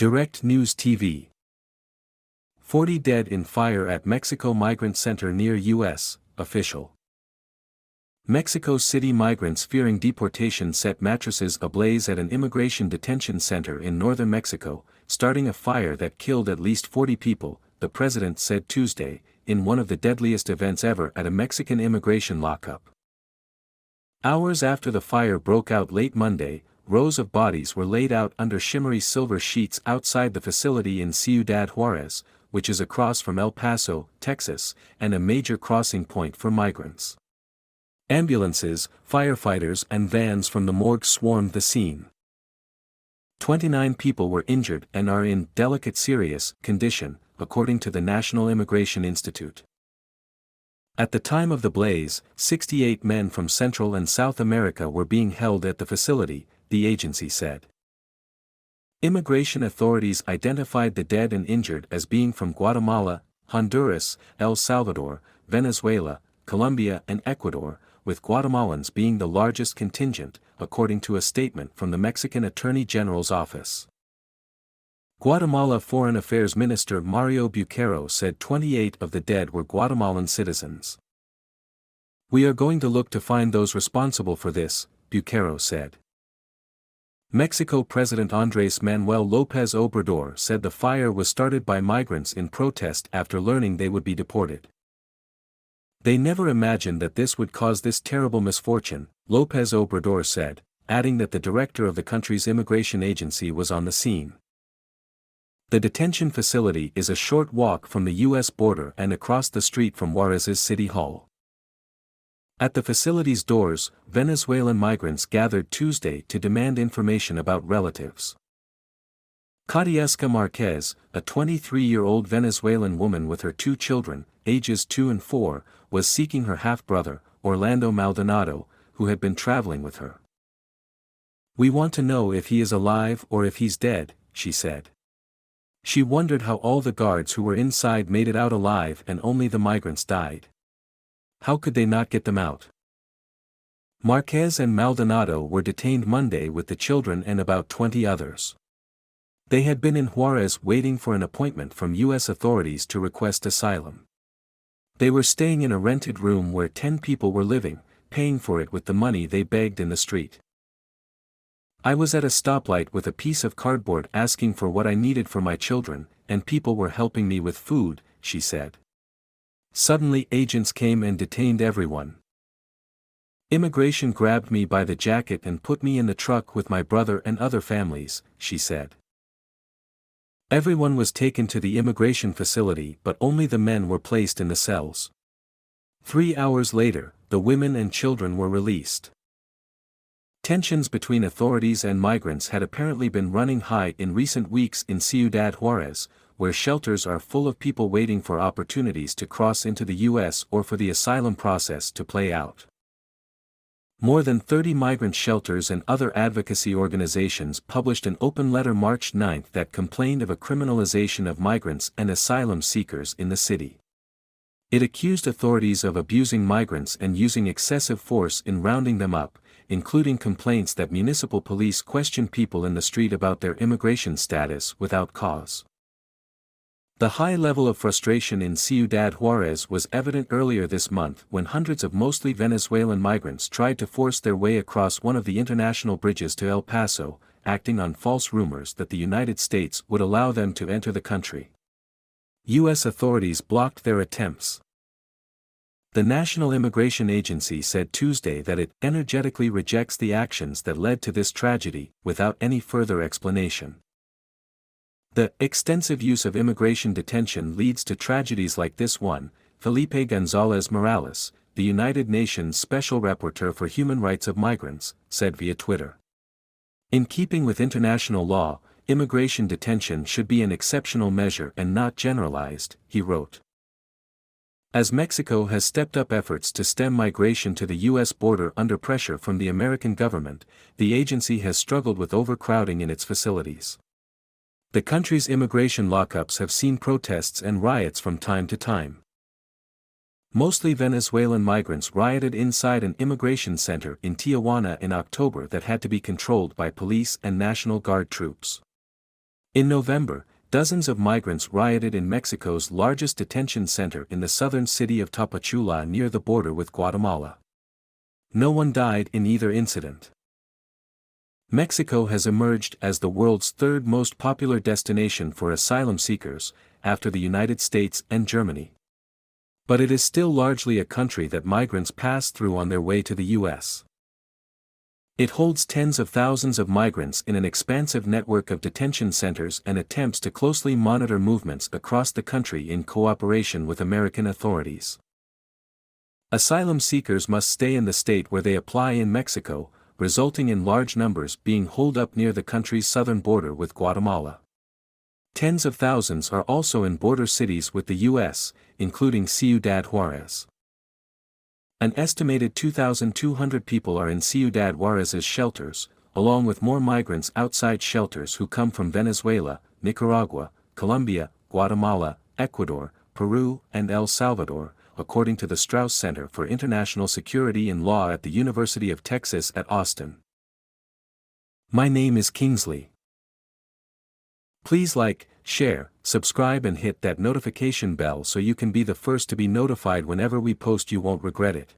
Direct News TV. 40 dead in fire at Mexico migrant center near U.S., official. Mexico City migrants fearing deportation set mattresses ablaze at an immigration detention center in northern Mexico, starting a fire that killed at least 40 people, the president said Tuesday, in one of the deadliest events ever at a Mexican immigration lockup. Hours after the fire broke out late Monday, rows of bodies were laid out under shimmery silver sheets outside the facility in Ciudad Juarez, which is across from El Paso, Texas, and a major crossing point for migrants. Ambulances, firefighters and vans from the morgue swarmed the scene. 29 people were injured and are in delicate serious condition, according to the National Immigration Institute. At the time of the blaze, 68 men from Central and South America were being held at the facility, the agency said. Immigration authorities identified the dead and injured as being from Guatemala, Honduras, El Salvador, Venezuela, Colombia and Ecuador, with Guatemalans being the largest contingent, according to a statement from the Mexican Attorney General's office. Guatemala Foreign Affairs Minister Mario Buquero said 28 of the dead were Guatemalan citizens. "We are going to look to find those responsible for this," Buquero said. Mexico President Andrés Manuel López Obrador said the fire was started by migrants in protest after learning they would be deported. "They never imagined that this would cause this terrible misfortune," López Obrador said, adding that the director of the country's immigration agency was on the scene. The detention facility is a short walk from the U.S. border and across the street from Juarez's City Hall. At the facility's doors, Venezuelan migrants gathered Tuesday to demand information about relatives. Katiuska Marquez, a 23-year-old Venezuelan woman with her two children, ages 2 and 4, was seeking her half-brother, Orlando Maldonado, who had been traveling with her. "We want to know if he is alive or if he's dead," she said. She wondered how all the guards who were inside made it out alive and only the migrants died. How could they not get them out? Marquez and Maldonado were detained Monday with the children and about 20 others. They had been in Juarez waiting for an appointment from U.S. authorities to request asylum. They were staying in a rented room where 10 people were living, paying for it with the money they begged in the street. "I was at a stoplight with a piece of cardboard asking for what I needed for my children, and people were helping me with food," she said. "Suddenly agents came and detained everyone. Immigration grabbed me by the jacket and put me in the truck with my brother and other families," she said. Everyone was taken to the immigration facility but only the men were placed in the cells. 3 hours later, the women and children were released. Tensions between authorities and migrants had apparently been running high in recent weeks in Ciudad Juarez, where shelters are full of people waiting for opportunities to cross into the U.S. or for the asylum process to play out. More than 30 migrant shelters and other advocacy organizations published an open letter March 9 that complained of a criminalization of migrants and asylum seekers in the city. It accused authorities of abusing migrants and using excessive force in rounding them up, including complaints that municipal police question people in the street about their immigration status without cause. The high level of frustration in Ciudad Juarez was evident earlier this month when hundreds of mostly Venezuelan migrants tried to force their way across one of the international bridges to El Paso, acting on false rumors that the United States would allow them to enter the country. U.S. authorities blocked their attempts. The National Immigration Agency said Tuesday that it energetically rejects the actions that led to this tragedy, without any further explanation. The extensive use of immigration detention leads to tragedies like this one, Felipe González Morales, the United Nations Special Rapporteur for Human Rights of Migrants, said via Twitter. "In keeping with international law, immigration detention should be an exceptional measure and not generalized," he wrote. As Mexico has stepped up efforts to stem migration to the U.S. border under pressure from the American government, the agency has struggled with overcrowding in its facilities. The country's immigration lockups have seen protests and riots from time to time. Mostly Venezuelan migrants rioted inside an immigration center in Tijuana in October that had to be controlled by police and National Guard troops. In November, dozens of migrants rioted in Mexico's largest detention center in the southern city of Tapachula near the border with Guatemala. No one died in either incident. Mexico has emerged as the world's third most popular destination for asylum seekers, after the United States and Germany. But it is still largely a country that migrants pass through on their way to the U.S. It holds tens of thousands of migrants in an expansive network of detention centers and attempts to closely monitor movements across the country in cooperation with American authorities. Asylum seekers must stay in the state where they apply in Mexico, resulting in large numbers being holed up near the country's southern border with Guatemala. Tens of thousands are also in border cities with the U.S., including Ciudad Juarez. An estimated 2,200 people are in Ciudad Juarez's shelters, along with more migrants outside shelters who come from Venezuela, Nicaragua, Colombia, Guatemala, Ecuador, Peru, and El Salvador, according to the Strauss Center for International Security and Law at the University of Texas at Austin. My name is Kingsley. Please like, share, subscribe and hit that notification bell so you can be the first to be notified whenever we post. You won't regret it.